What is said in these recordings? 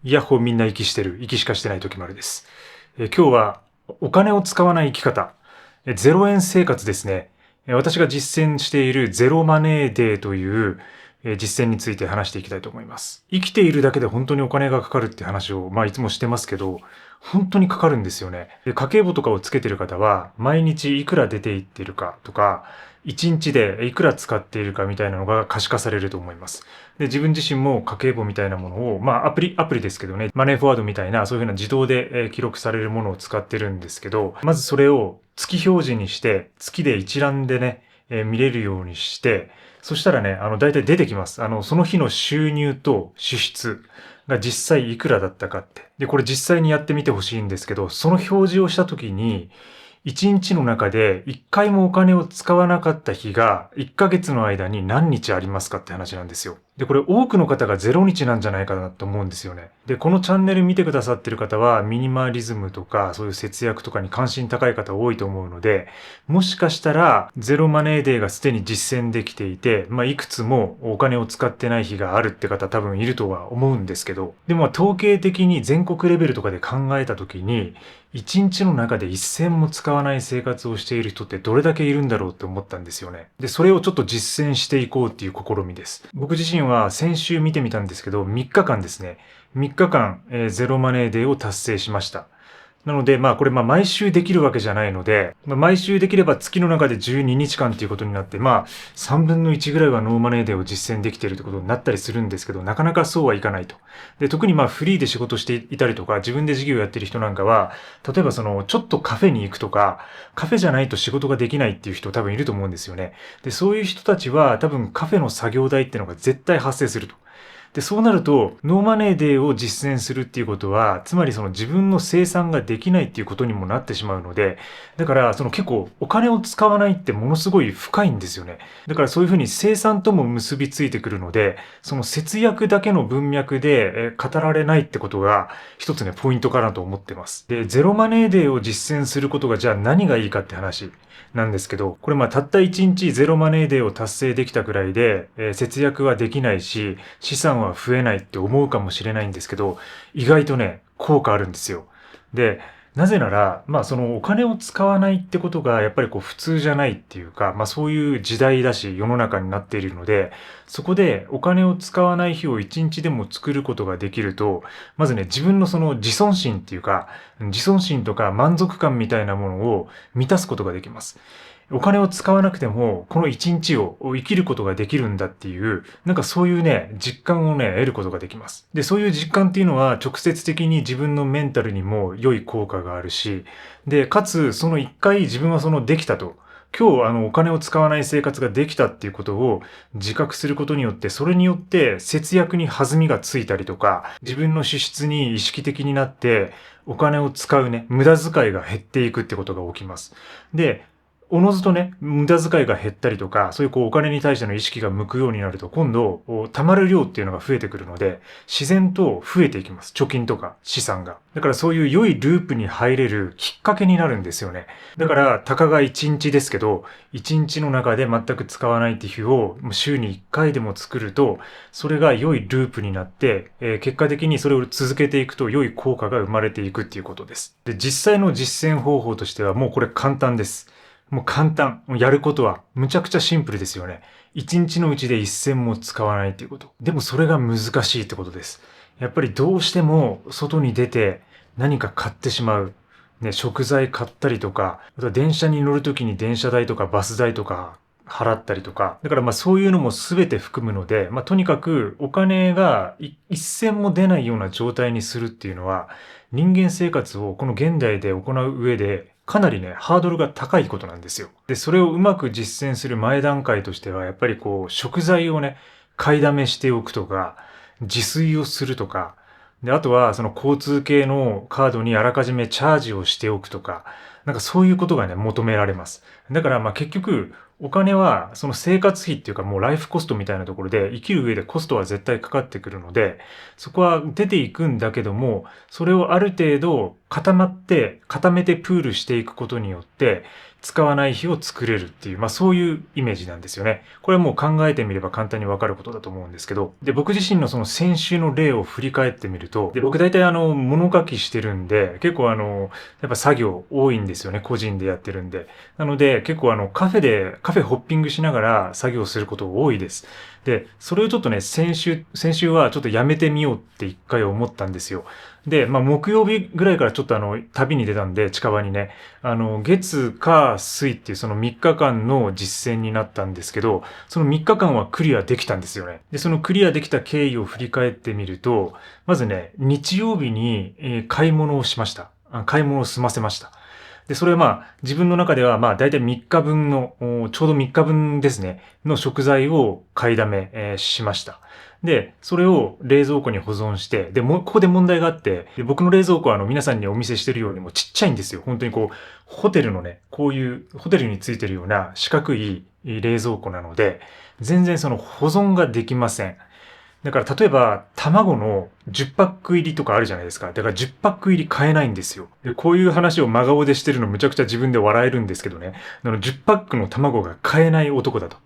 イヤッホーみんな息してる。息しかしてない時丸です。今日はお金を使わない生き方、0円生活ですね。私が実践しているゼロマネーデーという実践について話していきたいと思います。生きているだけで本当にお金がかかるって話をいつもしてますけど、本当にかかるんですよね。で、家計簿とかをつけてる方は毎日いくら出ていっているかとか、1日でいくら使っているかみたいなのが可視化されると思います。で、自分自身も家計簿みたいなものを、アプリですけどね、マネーフォワードみたいな、そういうふうな自動で記録されるものを使ってるんですけど、まずそれを月表示にして、月で一覧でね、見れるようにして、そしたらね、大体出てきます。その日の収入と支出が実際いくらだったかって。で、これ実際にやってみてほしいんですけど、その表示をしたときに、1日の中で1回もお金を使わなかった日が1ヶ月の間に何日ありますかって話なんですよ。で、これ多くの方が0日なんじゃないかなと思うんですよね。で、このチャンネル見てくださってる方はミニマリズムとかそういう節約とかに関心高い方多いと思うので、もしかしたらゼロマネーデーがすでに実践できていて、いくつもお金を使ってない日があるって方多分いるとは思うんですけど、でも統計的に全国レベルとかで考えた時に、1日の中で一銭も使わない生活をしている人ってどれだけいるんだろうって思ったんですよね。で、それをちょっと実践していこうっていう試みです。僕自身は先週見てみたんですけど、3日間ですね。3日間、ゼロマネーデーを達成しました。なので、これ毎週できるわけじゃないので、毎週できれば月の中で12日間ということになって、3分の1ぐらいはノーマネーデーを実践できているということになったりするんですけど、なかなかそうはいかないと。で、特にフリーで仕事していたりとか、自分で事業をやってる人なんかは、例えばちょっとカフェに行くとか、カフェじゃないと仕事ができないっていう人多分いると思うんですよね。で、そういう人たちは多分カフェの作業代っていうのが絶対発生すると。で、そうなると、ノーマネーデーを実践するっていうことは、つまり自分の生産ができないっていうことにもなってしまうので、だから結構お金を使わないってものすごい深いんですよね。だからそういうふうに生産とも結びついてくるので、その節約だけの文脈で語られないってことが一つね、ポイントかなと思ってます。で、ゼロマネーデーを実践することがじゃあ何がいいかって話。なんですけど、これたった1日ゼロマネーデーを達成できたくらいで、節約はできないし、資産は増えないって思うかもしれないんですけど、意外とね、効果あるんですよ。で、なぜなら、そのお金を使わないってことがやっぱり普通じゃないっていうか、そういう時代だし世の中になっているので、そこでお金を使わない日を1日でも作ることができると、まずね、自分の自尊心っていうか、自尊心とか満足感みたいなものを満たすことができます。お金を使わなくても、この一日を生きることができるんだっていう、そういうね、実感をね、得ることができます。で、そういう実感っていうのは直接的に自分のメンタルにも良い効果があるし、で、かつ、その一回自分はできたと。今日お金を使わない生活ができたっていうことを自覚することによって、それによって節約に弾みがついたりとか、自分の支出に意識的になってお金を使うね、無駄遣いが減っていくってことが起きます。で、おのずとね、無駄遣いが減ったりとか、そういうお金に対しての意識が向くようになると、今度、貯まる量っていうのが増えてくるので、自然と増えていきます。貯金とか資産が。だからそういう良いループに入れるきっかけになるんですよね。だから、たかが1日ですけど、1日の中で全く使わないっていう日を週に1回でも作ると、それが良いループになって、結果的にそれを続けていくと良い効果が生まれていくっていうことです。で、実際の実践方法としてはもうこれ簡単です。もう簡単。やることはむちゃくちゃシンプルですよね。一日のうちで一銭も使わないっていうこと。でもそれが難しいってことです。やっぱりどうしても外に出て何か買ってしまう。ね、食材買ったりとか、あとは電車に乗るときに電車代とかバス代とか払ったりとか。だからそういうのも全て含むので、とにかくお金が一銭も出ないような状態にするっていうのは、人間生活をこの現代で行う上でかなりね、ハードルが高いことなんですよ。で、それをうまく実践する前段階としては、やっぱり食材をね、買いだめしておくとか、自炊をするとか、で、あとは交通系のカードにあらかじめチャージをしておくとか、そういうことがね、求められます。だから結局、お金はその生活費っていうかもうライフコストみたいなところで生きる上でコストは絶対かかってくるので、そこは出ていくんだけども、それをある程度固めてプールしていくことによって、使わない日を作れるっていう、そういうイメージなんですよね。これはもう考えてみれば簡単にわかることだと思うんですけど、で、僕自身のその先週の例を振り返ってみると、で、僕大体物書きしてるんで、結構やっぱ作業多いんですよね。個人でやってるんで。なので、結構カフェホッピングしながら作業すること多いです。で、それをちょっとね、先週はちょっとやめてみようって一回思ったんですよ。で、木曜日ぐらいからちょっと旅に出たんで、近場にね、月、火、水っていうその3日間の実践になったんですけど、その3日間はクリアできたんですよね。で、そのクリアできた経緯を振り返ってみると、まずね、日曜日に、買い物をしました。買い物を済ませました。で、それは自分の中ではだいたい3日分の、ちょうど3日分ですね、の食材を買いだめ、しました。で、それを冷蔵庫に保存して、で、ここで問題があって、で僕の冷蔵庫は皆さんにお見せしてるようにもちっちゃいんですよ。本当にホテルのね、こういうホテルについてるような四角い冷蔵庫なので、全然その保存ができません。だから例えば卵の10パック入りとかあるじゃないですか。だから10パック入り買えないんですよ。で、こういう話を真顔でしてるのむちゃくちゃ自分で笑えるんですけどね。10パックの卵が買えない男だと。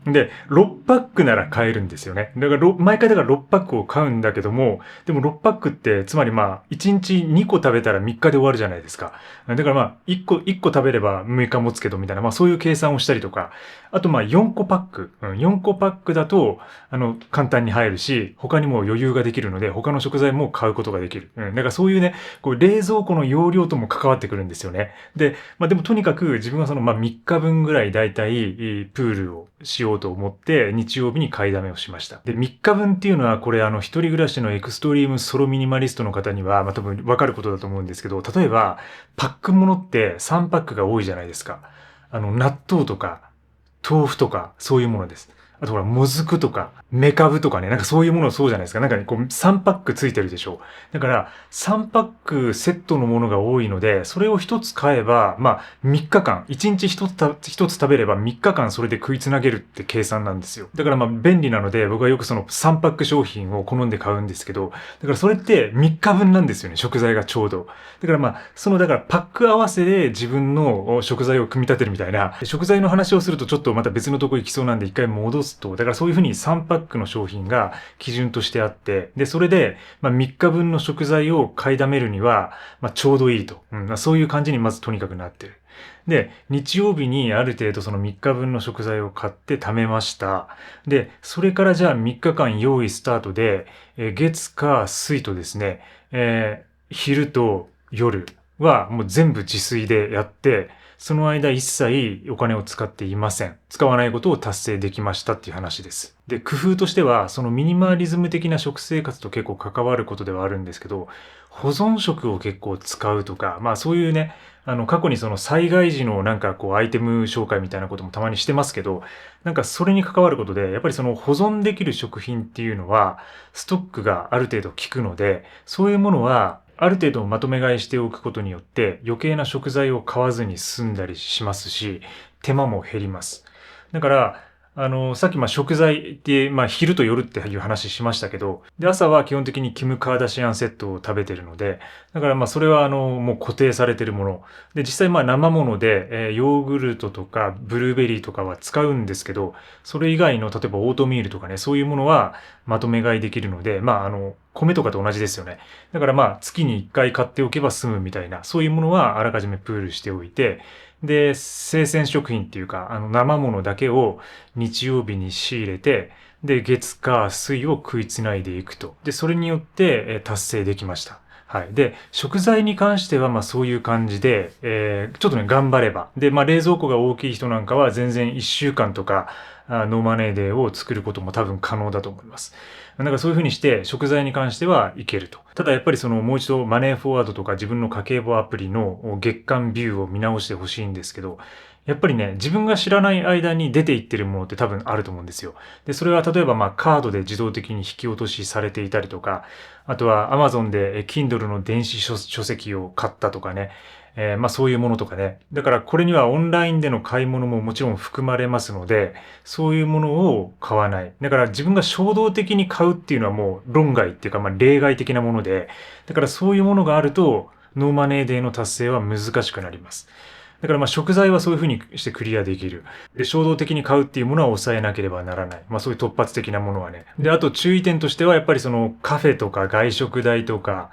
で、6パックなら買えるんですよね。だから毎回だから6パックを買うんだけども、でも6パックって、つまり1日2個食べたら3日で終わるじゃないですか。だから1個食べれば6日持つけどみたいな、そういう計算をしたりとか、あと4個パック。4個パックだと、簡単に入るし、他にも余裕ができるので、他の食材も買うことができる。だからそういうね、冷蔵庫の容量とも関わってくるんですよね。で、でもとにかく自分はその3日分ぐらいだいたいプールをしようと思って日曜日に買いだめをしました。で、3日分っていうのはこれ一人暮らしのエクストリームソロミニマリストの方には多分わかることだと思うんですけど、例えばパックものって3パックが多いじゃないですか。納豆とか豆腐とかそういうものです。あとほら、もずくとか、メカブとかね、そういうものそうじゃないですか。3パックついてるでしょう。だから、3パックセットのものが多いので、それを1つ買えば、3日間、1日1つ食べれば3日間それで食いつなげるって計算なんですよ。だから便利なので、僕はよくその3パック商品を好んで買うんですけど、だからそれって3日分なんですよね、食材がちょうど。だからだからパック合わせで自分の食材を組み立てるみたいな、食材の話をするとちょっとまた別のとこ行きそうなんで一回戻すと、だからそういうふうに3パックの商品が基準としてあって、で、それで3日分の食材を買いだめるには、ちょうどいいと。そういう感じにまずとにかくなってる。で、日曜日にある程度その3日分の食材を買って貯めました。で、それからじゃあ3日間用意スタートで、月火水とですね、昼と夜はもう全部自炊でやって、その間一切お金を使っていません。使わないことを達成できましたっていう話です。で、工夫としては、そのミニマリズム的な食生活と結構関わることではあるんですけど、保存食を結構使うとか、そういうね、過去にその災害時のアイテム紹介みたいなこともたまにしてますけど、それに関わることで、やっぱりその保存できる食品っていうのは、ストックがある程度効くので、そういうものは、ある程度まとめ買いしておくことによって余計な食材を買わずに済んだりしますし、手間も減ります。だから、さっき食材って、昼と夜っていう話しましたけど、で、朝は基本的にキム・カーダシアンセットを食べてるので、だからそれはもう固定されてるもの。で、実際生もので、ヨーグルトとかブルーベリーとかは使うんですけど、それ以外の例えばオートミールとかね、そういうものはまとめ買いできるので、米とかと同じですよね。だから月に1回買っておけば済むみたいな、そういうものはあらかじめプールしておいて、で、生鮮食品っていうか、生ものだけを日曜日に仕入れて、で、月火水を食いつないでいくと。で、それによって達成できました。はい。で、食材に関してはそういう感じで、ちょっとね、頑張れば。で、冷蔵庫が大きい人なんかは全然1週間とか、ノーマネーデーを作ることも多分可能だと思います。そういうふうにして食材に関してはいけると。ただやっぱりもう一度マネーフォワードとか自分の家計簿アプリの月間ビューを見直してほしいんですけど、やっぱりね、自分が知らない間に出ていってるものって多分あると思うんですよ。で、それは例えばカードで自動的に引き落としされていたりとか、あとは Amazon で Kindle の電子書籍を買ったとかね、そういうものとかね。だからこれにはオンラインでの買い物ももちろん含まれますので、そういうものを買わない。だから自分が衝動的に買うっていうのはもう論外っていうか例外的なもので、だからそういうものがあると、ノーマネーデーの達成は難しくなります。だから食材はそういうふうにしてクリアできる。で、衝動的に買うっていうものは抑えなければならない。そういう突発的なものはね。で、あと注意点としてはやっぱりそのカフェとか外食代とか、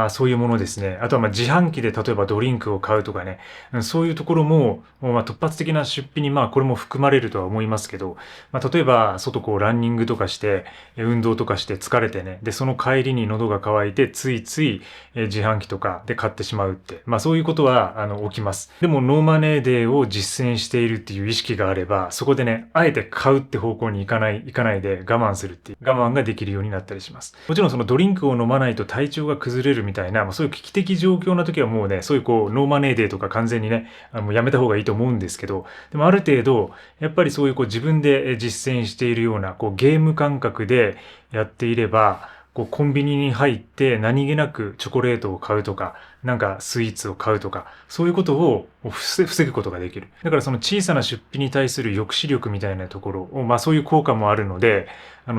そういうものですね。あとは自販機で例えばドリンクを買うとかね。そういうところも、突発的な出費にこれも含まれるとは思いますけど、例えば外ランニングとかして、運動とかして疲れてね。で、その帰りに喉が渇いてついつい自販機とかで買ってしまうって。そういうことは起きます。でもノーマネーデーを実践しているっていう意識があれば、そこでね、あえて買うって方向に行かないで我慢するっていう、我慢ができるようになったりします。もちろんそのドリンクを飲まないと体調が崩れるみたいな、そういう危機的状況な時はもうね、そういうノーマネーデーとか完全にね、もうやめた方がいいと思うんですけど、でもある程度、やっぱりそういう自分で実践しているような、ゲーム感覚でやっていれば、コンビニに入って何気なくチョコレートを買うとか、スイーツを買うとか、そういうことを防ぐことができる。だからその小さな出費に対する抑止力みたいなところを、そういう効果もあるので、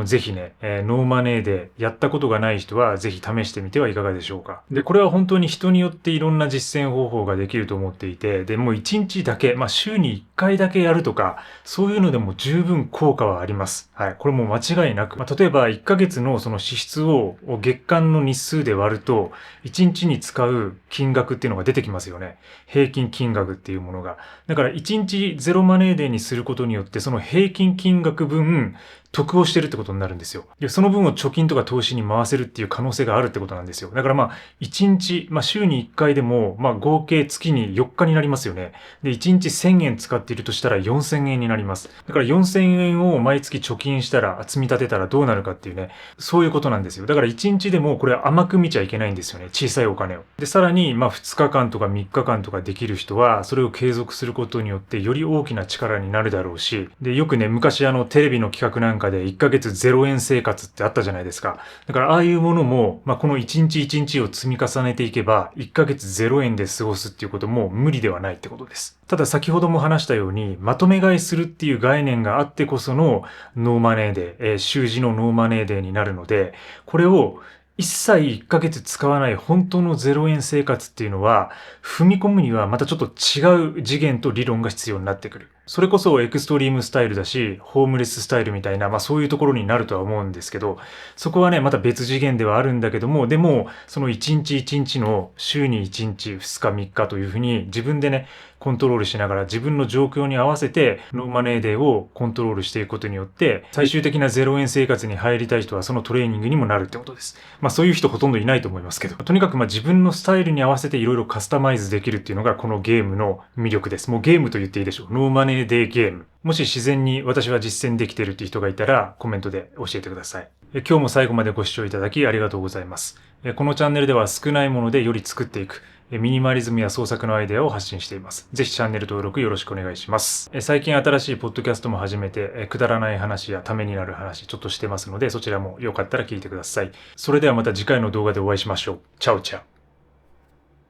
ぜひね、ノーマネーでやったことがない人はぜひ試してみてはいかがでしょうか。で、これは本当に人によっていろんな実践方法ができると思っていて、で、もう1日だけ、週に1回だけやるとか、そういうのでも十分効果はあります。はい。これも間違いなく。例えば1ヶ月のその支出を月間の日数で割ると、1日に使う金額っていうのが出てきますよね。平均金額っていうものが。だから1日ゼロマネーデーにすることによって、その平均金額分、得をしてるってことになるんですよ。で、その分を貯金とか投資に回せるっていう可能性があるってことなんですよ。だから1日、週に1回でも、合計月に4日になりますよね。で、1日1000円使っているとしたら4000円になります。だから4000円を毎月貯金したら、積み立てたらどうなるかっていうね、そういうことなんですよ。だから1日でもこれ甘く見ちゃいけないんですよね。小さいお金を。で、さらに、2日間とか3日間とかできる人は、それを継続することによってより大きな力になるだろうし、で、よくね、昔テレビの企画なんかで1ヶ月0円生活ってあったじゃないですか。だからああいうものも、この1日1日を積み重ねていけば、1ヶ月0円で過ごすっていうことも無理ではないってことです。ただ先ほども話したように、まとめ買いするっていう概念があってこそのノーマネーデー、習字のノーマネーデーになるので、これを一切1ヶ月使わない本当の0円生活っていうのは、踏み込むにはまたちょっと違う次元と理論が必要になってくる。それこそエクストリームスタイルだし、ホームレススタイルみたいな、そういうところになるとは思うんですけど、そこはね、また別次元ではあるんだけども、でも、その1日1日の週に1日、2日、3日というふうに自分でね、コントロールしながら自分の状況に合わせてノーマネーデーをコントロールしていくことによって、最終的な0円生活に入りたい人はそのトレーニングにもなるってことです。そういう人ほとんどいないと思いますけど、とにかく自分のスタイルに合わせていろいろカスタマイズできるっていうのがこのゲームの魅力です。もうゲームと言っていいでしょう。ノーマネーデーゲーム。もし自然に私は実践できているっていう人がいたらコメントで教えてください。今日も最後までご視聴いただきありがとうございます。このチャンネルでは少ないものでより作っていくミニマリズムや創作のアイデアを発信しています。ぜひチャンネル登録よろしくお願いします。最近新しいポッドキャストも始めて、くだらない話やためになる話ちょっとしてますので、そちらもよかったら聞いてください。それではまた次回の動画でお会いしましょう。チャオチャオ。